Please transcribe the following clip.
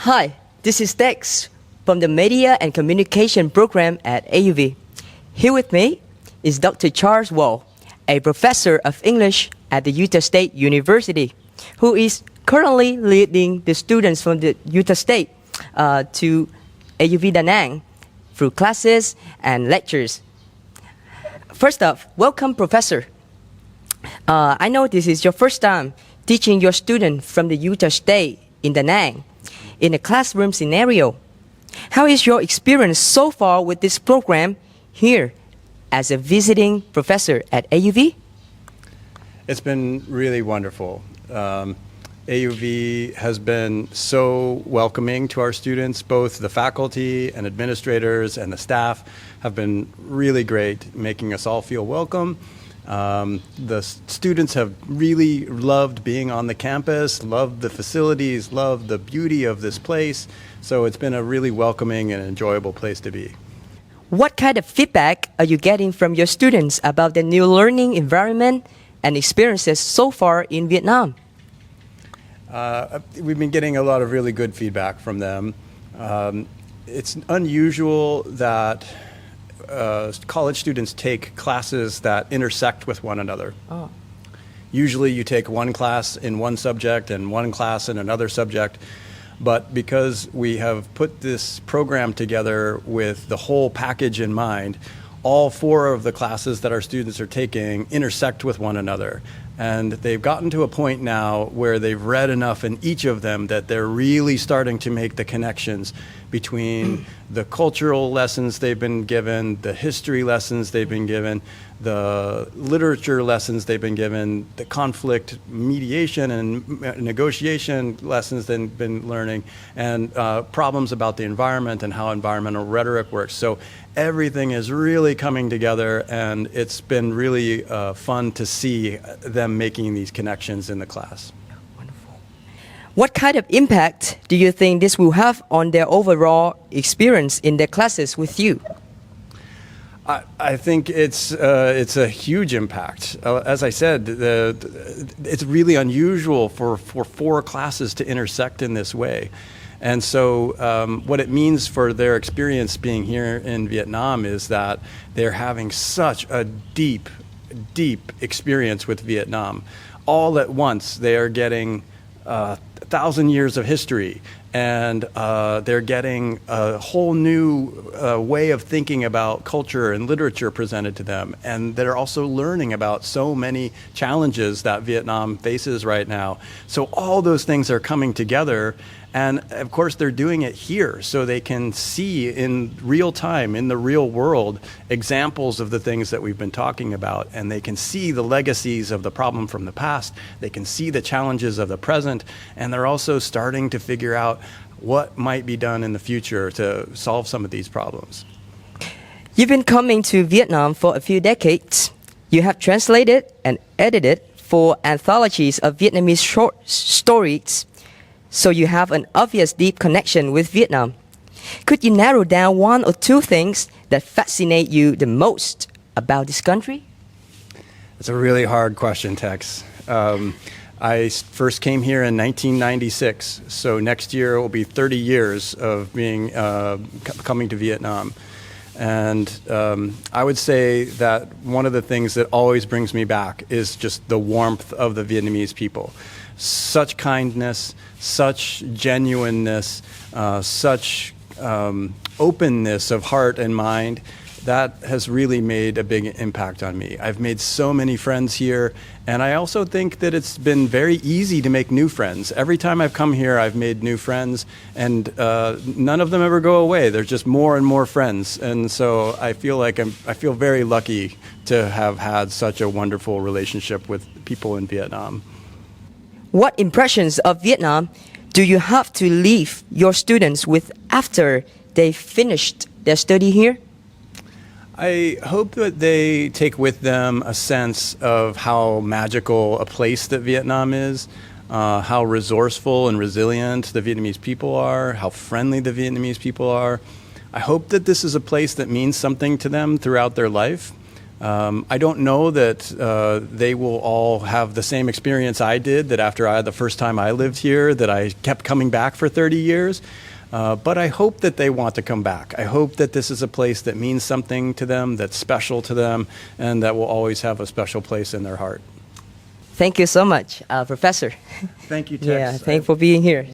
Hi, this is Dex from the Media and Communication program at AUV. Here with me is Dr. Charles Waugh, a professor of English at the Utah State University, who is currently leading the students from the Utah State to AUV-Danang through classes and lectures. First off, welcome, Professor. I know this is your first time teaching your students from the Utah State in Danang in a classroom scenario. How is your experience so far with this program here as a visiting professor at AUV? It's been really wonderful. AUV has been so welcoming to our students. Both the faculty and administrators and the staff have been really great, making us all feel welcome. The students have really loved being on the campus, loved the facilities, loved the beauty of this place. So it's been a really welcoming and enjoyable place to be. What kind of feedback are you getting from your students about the new learning environment and experiences so far in Vietnam? We've been getting a lot of really good feedback from them. It's unusual that college students take classes that intersect with one another. Oh. Usually you take one class in one subject and one class in another subject, but because we have put this program together with the whole package in mind, all four of the classes that our students are taking intersect with one another. And they've gotten to a point now where they've read enough in each of them that they're really starting to make the connections between the cultural lessons they've been given, the history lessons they've been given, the literature lessons they've been given, the conflict mediation and negotiation lessons they've been learning, and problems about the environment and how environmental rhetoric works. So everything is really coming together, and it's been really fun to see them making these connections in the class. Wonderful. What kind of impact do you think this will have on their overall experience in their classes with you? I think it's a huge impact. As I said, it's really unusual for four classes to intersect in this way. And so what it means for their experience being here in Vietnam is that they're having such a deep experience with Vietnam. All at once, they are getting 1,000 years of history, and they're getting a whole new way of thinking about culture and literature presented to them. And they're also learning about so many challenges that Vietnam faces right now. So all those things are coming together. And of course, they're doing it here so they can see in real time, in the real world, examples of the things that we've been talking about. And they can see the legacies of the problem from the past. They can see the challenges of the present. And they're also starting to figure out what might be done in the future to solve some of these problems. You've been coming to Vietnam for a few decades. You have translated and edited 4 anthologies of Vietnamese short stories. So you have an obvious deep connection with Vietnam. Could you narrow down 1 or 2 things that fascinate you the most about this country? It's a really hard question, Tex. I first came here in 1996, so next year it will be 30 years of being coming to Vietnam. And I would say that one of the things that always brings me back is just the warmth of the Vietnamese people. Such kindness, such genuineness, such openness of heart and mind. That has really made a big impact on me. I've made so many friends here, and I also think that it's been very easy to make new friends. Every time I've come here, I've made new friends, and none of them ever go away. There's just more and more friends, and so I feel very lucky to have had such a wonderful relationship with people in Vietnam. What impressions of Vietnam do you have to leave your students with after they finished their study here? I hope that they take with them a sense of how magical a place that Vietnam is, how resourceful and resilient the Vietnamese people are, how friendly the Vietnamese people are. I hope that this is a place that means something to them throughout their life, I don't know that they will all have the same experience I did, that after the first time I lived here, that I kept coming back for 30 years. But I hope that they want to come back. I hope that this is a place that means something to them, that's special to them, and that will always have a special place in their heart. Thank you so much, Professor. Thank you, Tex. Yeah, thanks for being here.